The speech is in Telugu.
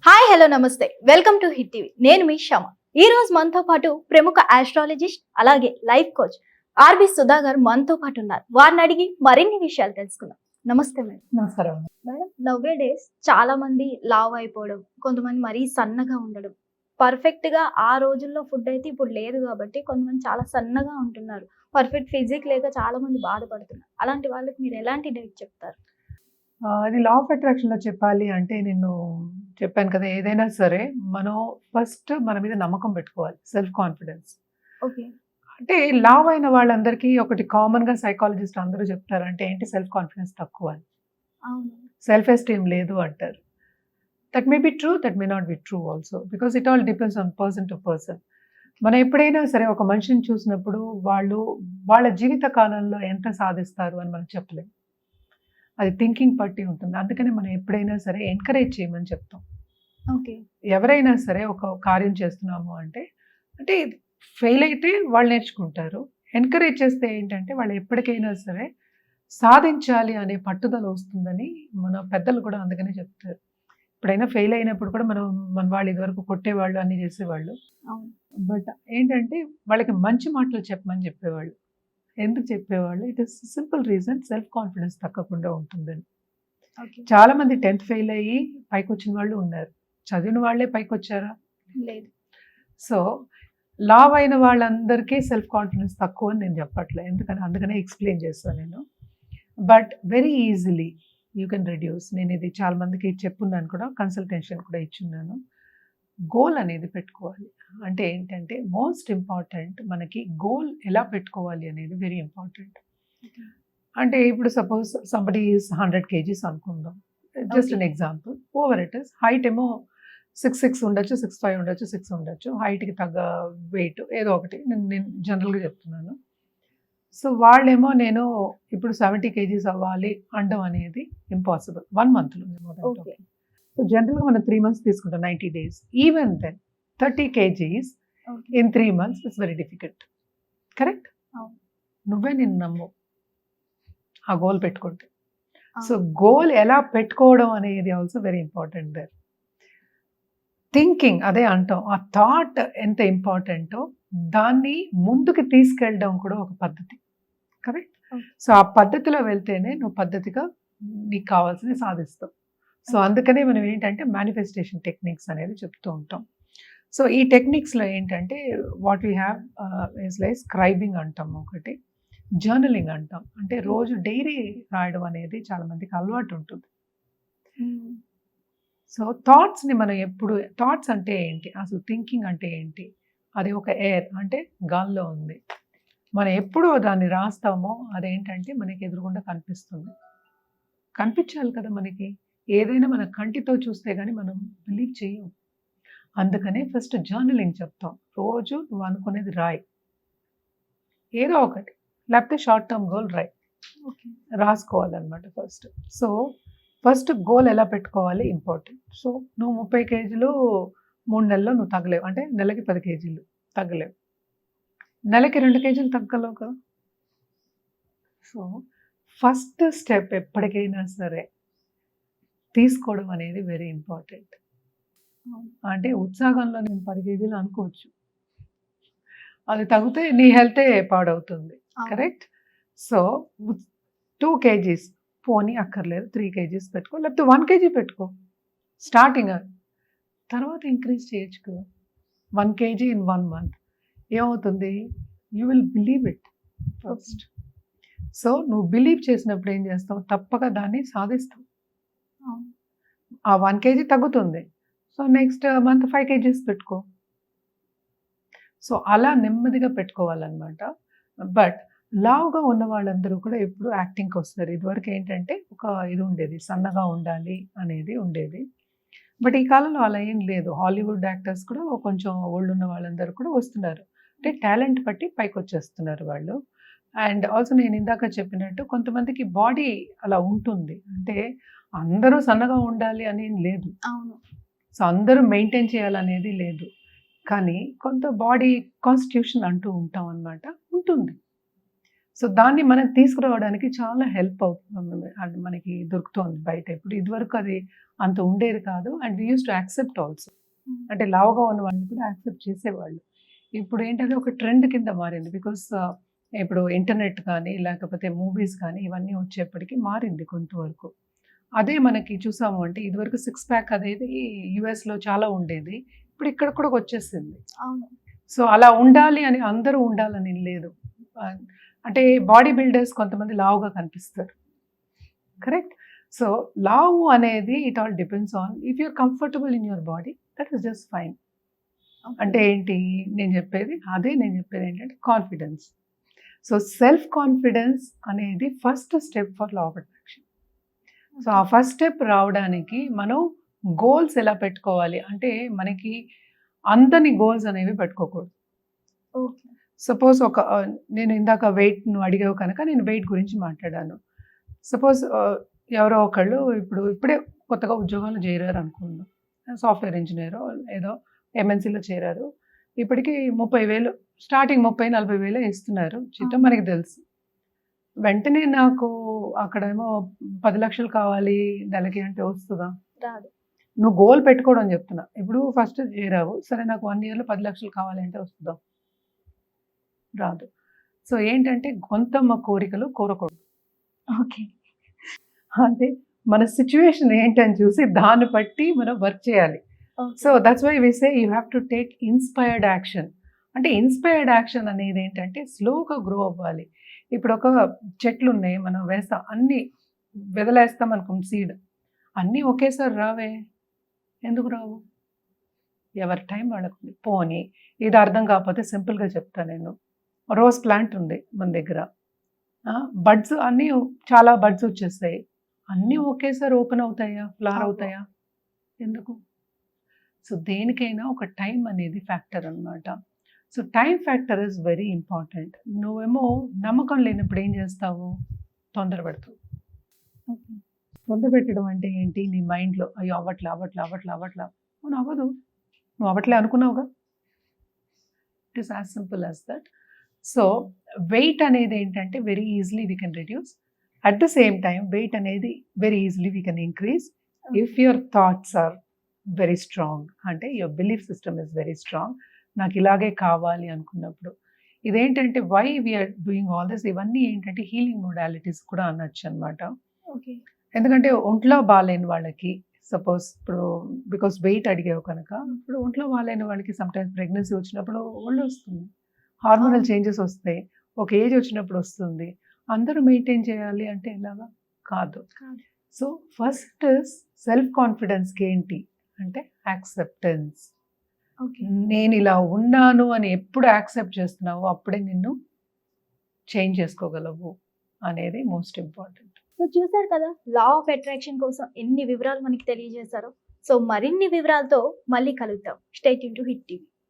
హాయ్ హలో నమస్తే వెల్కమ్ టు హిట్ టీవీ. నేను మీ శమ. ఈ రోజు మనతో పాటు ప్రముఖ ఆస్ట్రాలజిస్ట్ అలాగే లైఫ్ కోచ్ ఆర్బి సుధా గారు మనతో పాటు ఉన్నారు. వారిని అడిగి మరిన్ని విషయాలు తెలుసుకుందాం. నమస్తే మేడం. నమస్కారం. మేడం, నవ్వే డేస్ చాలా మంది లావ్ అయిపోవడం, కొంతమంది మరీ సన్నగా ఉండడం, పర్ఫెక్ట్ గా ఆ రోజుల్లో ఫుడ్ అయితే ఇప్పుడు లేదు కాబట్టి కొంతమంది చాలా సన్నగా ఉంటున్నారు. పర్ఫెక్ట్ ఫిజిక్ లేక చాలా మంది బాధపడుతున్నారు. అలాంటి వాళ్ళకి మీరు ఎలాంటి డైట్ చెప్తారు? అది లా ఆఫ్ అట్రాక్షన్‌లో చెప్పాలి అంటే నేను చెప్పాను కదా! ఏదైనా సరే మనం ఫస్ట్ మన మీద నమ్మకం పెట్టుకోవాలి. Self confidence. ఓకే. అంటే లావ్ అయిన వాళ్ళందరికీ ఒకటి కామన్‌గా సైకాలజిస్ట్ అందరూ చెప్తారు. అంటే ఏంటి సెల్ఫ్ కాన్ఫిడెన్స్ తక్కువ అని. అవును. సెల్ఫ్ ఎస్టీమ్ లేదు అంటారు. That may be true, that may not be true also. Because it all depends on person to person. మనం ఎప్పుడైనా సరే ఒక మనిషిని చూసినప్పుడు వాళ్ళ జీవిత కాలంలో ఎంత సాధిస్తారు అని మనం చెప్పలేం. అది థింకింగ్ బట్టి ఉంటుంది. అందుకని మనం ఎప్పుడైనా సరే ఎంకరేజ్ చేయమని చెప్తాం. ఓకే. ఎవరైనా సరే ఒక కార్యం చేస్తున్నాము అంటే, అంటే ఫెయిల్ అయితే వాళ్ళు నేర్చుకుంటారు. ఎంకరేజ్ చేస్తే ఏంటంటే వాళ్ళు ఎప్పటికైనా సరే సాధించాలి అనే పట్టుదల వస్తుందని మన పెద్దలు కూడా అందుకనే చెప్తారు. ఎప్పుడైనా ఫెయిల్ అయినప్పుడు కూడా మన వాళ్ళు ఇదివరకు కొట్టేవాళ్ళు, అన్నీ చేసేవాళ్ళు. అవును. బట్ ఏంటంటే వాళ్ళకి మంచి మాటలు చెప్పమని చెప్పేవాళ్ళు. ఎందుకు చెప్పేవాళ్ళు? It is simple reason, self confidence తగ్గకుండా ఉంటుందని. ఓకే. చాలా మంది 10th ఫెయిల్ అయ్యి పైకొచ్చిన వాళ్ళు ఉన్నారు. చదివిన వాళ్ళే పైకొచ్చారా? లేదు. సో, లావ్ అయిన వాళ్ళందరికీ సెల్ఫ్ కాన్ఫిడెన్స్ తక్కువ అని నేను చెప్పట్లే. అందుకనే ఎక్స్‌ప్లెయిన్ చేస్తాను నేను. But very easily you can reduce. నేను ఇది చాలా మందికి చెప్పున్నాను కూడా, కన్సల్టేషన్ కూడా ఇచ్చున్నాను. గోల్ అనేది పెట్టుకోవాలి. అంటే ఏంటంటే మోస్ట్ ఇంపార్టెంట్ మనకి గోల్ ఎలా పెట్టుకోవాలి అనేది వెరీ ఇంపార్టెంట్. ఓకే. అంటే ఇప్పుడు సపోజ్ సంబడీ ఈస్ 100 కేజీస్ అనుకుందాం. Just okay. An example. Over it is height ఏమో 6'6" ఉండొచ్చు, 6'5" ఉండొచ్చు, 6 ఉండొచ్చు. హైట్‌కి తగ్గ వెయిట్ ఏదో ఒకటి నేను జనరల్‌గా చెప్తున్నాను. సో, వాళ్ళేమో నేను ఇప్పుడు 70 కేజీస్ అవ్వాలి అనడం అనేది ఇంపాసిబుల్. 1 మంత్‌లో ఓకే. సో, జనరల్‌గా మనం 3 మంత్స్ తీసుకుంటాం, 90 days. Even then 30 kgs okay. In 3 months it's very difficult. Correct? అవును. నువ్వే నిన్ను నమ్ము. ఆ గోల్ పెట్టుకుంటే. సో, అవును. గోల్ ఎలా పెట్టుకోవడం అనేది also very important there. Thinking అదే అంటాం. ఆ థాట్ ఎంత ఇంపార్టెంటో దాన్ని ముందుకు తీసుకెళ్ళడం కూడా ఒక పద్ధతి. కరెక్ట్? ఓకే. సో, ఆ పద్ధతిలో వెళ్తేనే నువ్వు పద్ధతిగా నీకు కావాల్సింది సాధిస్తావు. సో, అందుకనే మనం ఏంటంటే మేనిఫెస్టేషన్ టెక్నిక్స్ అనేది చెప్తూ ఉంటాం. సో, ఈ టెక్నిక్స్‌లో ఏంటంటే what we have is like scribing అంటాం ఒకటి. జర్నలింగ్ అంటాం. అంటే రోజు డైరీ రాయడం అనేది చాలా మందికి అలవాటు ఉంటుంది. హ్మ్. సో, థాట్స్‌ని మనం ఎప్పుడు థాట్స్ అంటే ఏంటి? అసలు థింకింగ్ అంటే ఏంటి? అది ఒక ఎయిర్ అంటే గాల్లో ఉంది. మనం ఎప్పుడు దాన్ని రాస్తామో అదేంటంటే మనకి ఎదురుగుండా కనిపిస్తుంది. కనిపించాలి కదా మనకి. ఏదైనా మన కంటితో చూస్తే గాని మనం బిలీవ్ చెయ్యం. అందుకనే ఫస్ట్ జర్నలింగ్ చెప్తాం. రోజు నువ్వు అనుకునేది రాయి. ఏదో ఒకటి. లేకపోతే షార్ట్ టర్మ్ గోల్ రాయి. ఓకే. రాసుకోవాలనమాట ఫస్ట్. సో, ఫస్ట్ గోల్ ఎలా పెట్టుకోవాలి ఇంపార్టెంట్. సో, నువ్వు 30 కేజీలు 3 నెలల్లో నువ్వు తగ్గలేవు. అంటే నెలకి 10 కేజీలు తగ్గలేవు. నెలకి 2 కేజీలు తగ్గగలవు కదా! సో, ఫస్ట్ స్టెప్ ఎప్పటికైనా సరే తీసుకోవడం అనేది వెరీ ఇంపార్టెంట్. అవును. అంటే ఉత్సాహంలో నేను 10 కేజీలు అనుకోవచ్చు. అది తగ్గితే నీ హెల్తే పాడవుతుంది. అవును. కరెక్ట్? సో, 2 కేజీస్ పోనీ అక్కర్లేదు. 3 కేజీస్ పెట్టుకో. లేకపోతే 1 కేజీ పెట్టుకో. స్టార్టింగ్ తర్వాత ఇంక్రీజ్ చేయొచ్చు కదా! 1 కేజీ ఇన్ 1 మంత్. ఏమవుతుంది? You will believe it first. So, నువ్వు బిలీవ్ చేసినప్పుడు ఏం చేస్తావు? తప్పక దాన్ని సాధిస్తావు. అవును. ఆ 1 కేజీ తగ్గుతుంది. సో, నెక్స్ట్ మంత్ 5 కేజీస్ పెట్టుకో. సో, అలా నెమ్మదిగా పెట్టుకోవాలనమాట. బట్ లావుగా ఉన్న వాళ్ళందరూ కూడా ఎప్పుడు యాక్టింగ్‌కొస్తారు. ఇదివరకు ఏంటంటే ఒక ఇది ఉండేది. సన్నగా ఉండాలి అనేది ఉండేది. బట్ ఈ కాలంలో అలా ఏం లేదు. హాలీవుడ్ యాక్టర్స్ కూడా కొంచెం ఒళ్ళున్న వాళ్ళందరూ కూడా వస్తున్నారు. అంటే టాలెంట్ బట్టి పైకొచ్చేస్తున్నారు వాళ్ళు. అండ్ ఆల్సో నేను ఇందాక చెప్పినట్టు కొంతమందికి బాడీ అలా ఉంటుంది. అంటే అందరూ సన్నగా ఉండాలి అనేం లేదు. అవును. సో, అందరూ మెయింటైన్ చేయాలనేది లేదు. కానీ కొంత బాడీ కాన్స్టిట్యూషన్ అంటూ ఉంటాం అనమాట. ఉంటుంది. సో దాన్ని మనం తీసుకురావడానికి చాలా హెల్ప్ అవుతుంది. అది మనకి దొరుకుతోంది బయట. ఇప్పుడు ఇదివరకు అది అంత ఉండేది కాదు. And we used to accept also. అంటే లావుగా ఉన్న వాళ్ళని కూడా యాక్సెప్ట్ చేసేవాళ్ళు. ఇప్పుడు ఏంటంటే ఒక ట్రెండ్ కింద మారింది. బికాస్ ఇప్పుడు ఇంటర్నెట్ కానీ, లేకపోతే మూవీస్ కానీ ఇవన్నీ వచ్చేప్పటికి మారింది కొంతవరకు. అదే మనకి చూసాము అంటే ఇదివరకు 6 ప్యాక్ అనేది యూఎస్‌లో చాలా ఉండేది. ఇప్పుడు ఇక్కడ కూడా వచ్చేసింది. అవును. సో అలా ఉండాలి అని అందరూ ఉండాలని లేదు. అంటే బాడీ బిల్డర్స్ కొంతమంది లావుగా కనిపిస్తారు. కరెక్ట్? సో లావు అనేది it all depends on if you are comfortable in your body that is just fine. అంటే ఏంటి నేను చెప్పేది ఏంటంటే కాన్ఫిడెన్స్. సో సెల్ఫ్ కాన్ఫిడెన్స్ అనేది first step for law of attraction. So ఆ ఫస్ట్ స్టెప్ రావడానికి మనం గోల్స్ ఎలా పెట్టుకోవాలి అంటే మనకి అంతని గోల్స్ అనేవి పెట్టుకోకూడదు. ఓకే. సపోజ్ నేను ఇందాక వెయిట్ నువ్వు అడిగావు కనుక నేను వెయిట్ గురించి మాట్లాడాను. సపోజ్ ఎవరో ఒకళ్ళు ఇప్పుడే కొత్తగా ఉద్యోగాలు చేరారు అనుకుందాం. సాఫ్ట్వేర్ ఇంజనీరో ఏదో ఎంఎన్సీలో చేరారు. ఇప్పటికి 30,000 స్టార్టింగ్ 30,000-40,000 ఇస్తున్నారు జీతం మనకి తెలుసు. వెంటనే నాకు అక్కడేమో 10 లక్షలు కావాలి నెలకి అంటే వస్తుందా? రాదు. నువ్వు గోల్ పెట్టుకోవడం చెప్తున్నా. ఇప్పుడు ఫస్ట్ చేరావు, సరే నాకు 1 ఇయర్‌లో 10 లక్షలు కావాలి అంటే వస్తుందా? రాదు. సో ఏంటంటే గొంతమ్మ కోరికలు కోరకూడదు. ఓకే. అంటే మన సిచ్యువేషన్ ఏంటని చూసి దాన్ని బట్టి మనం వర్క్ చేయాలి. So that's why we say you have to take inspired action. అంటే ఇన్స్పైర్డ్ యాక్షన్ అనేది ఏంటంటే స్లోగా గ్రో అవ్వాలి. ఇప్పుడు ఒక చెట్లు ఉన్నాయి, మనం వేస్తాం, అన్నీ వెదలేస్తాం అనుకోండి సీడ్, అన్నీ ఒకేసారి రావే. ఎందుకు రావు? ఎవరి టైం వాళ్ళకు. పోనీ ఇది అర్థం కాకపోతే సింపుల్గా చెప్తాను నేను. రోజ్ ప్లాంట్ ఉంది మన దగ్గర, బడ్స్ అన్నీ చాలా బడ్స్ వచ్చేస్తాయి, అన్నీ ఒకేసారి ఓపెన్ అవుతాయా, ఫ్లవర్ అవుతాయా? ఎందుకు? సో దేనికైనా ఒక టైం అనేది ఫ్యాక్టర్ అన్నమాట. So time factor is very important. నువ్వేమో నమ్మకం లేనప్పుడు ఏం చేస్తావు? తొందరపడతావు. తొందర పెట్టడం అంటే ఏంటి? నీ మైండ్లో అయ్యో అవ్వట్లా అవును అవ్వదు, నువ్వు అవ్వట్లే అనుకున్నావుగా. It is as simple as that. So weight అనేది ఏంటంటే very easily we can reduce. At the same time weight అనేది very easily we can increase if your thoughts are very strong. అంటే your belief system is very strong. నాకు ఇలాగే కావాలి అనుకున్నప్పుడు ఇదేంటంటే why we are doing all this, ఇవన్నీ ఏంటంటే హీలింగ్ మోడాలిటీస్ కూడా అనొచ్చు అనమాట. ఓకే. ఎందుకంటే ఒంట్లో బాగాలేని వాళ్ళకి సపోజ్ ఇప్పుడు బికాస్ వెయిట్ అడిగావు కనుక, ఇప్పుడు ఒంట్లో బాగాలేని వాళ్ళకి సమ్టైమ్స్ ప్రెగ్నెన్సీ వచ్చినప్పుడు ఒళ్ళు వస్తుంది, హార్మోనల్ చేంజెస్ వస్తాయి, ఒక ఏజ్ వచ్చినప్పుడు వస్తుంది. అందరూ మెయింటైన్ చేయాలి అంటే ఎలాగా? కాదు. సో ఫస్ట్ సెల్ఫ్ కాన్ఫిడెన్స్కి ఏంటి అంటే యాక్సెప్టెన్స్. నేను ఇలా ఉన్నాను అని ఎప్పుడు యాక్సెప్ట్ చేస్తున్నావో అప్పుడే నిన్ను చేంజ్ చేసుకోగలవు అనేది మోస్ట్ ఇంపార్టెంట్. సో చూసారు కదా, లా ఆఫ్ అట్రాక్షన్ కోసం ఎన్ని వివరాలు మనకి తెలియజేశారో. సో మరిన్ని వివరాలతో మళ్ళీ కలుద్దాం. Stay tune to hit TV.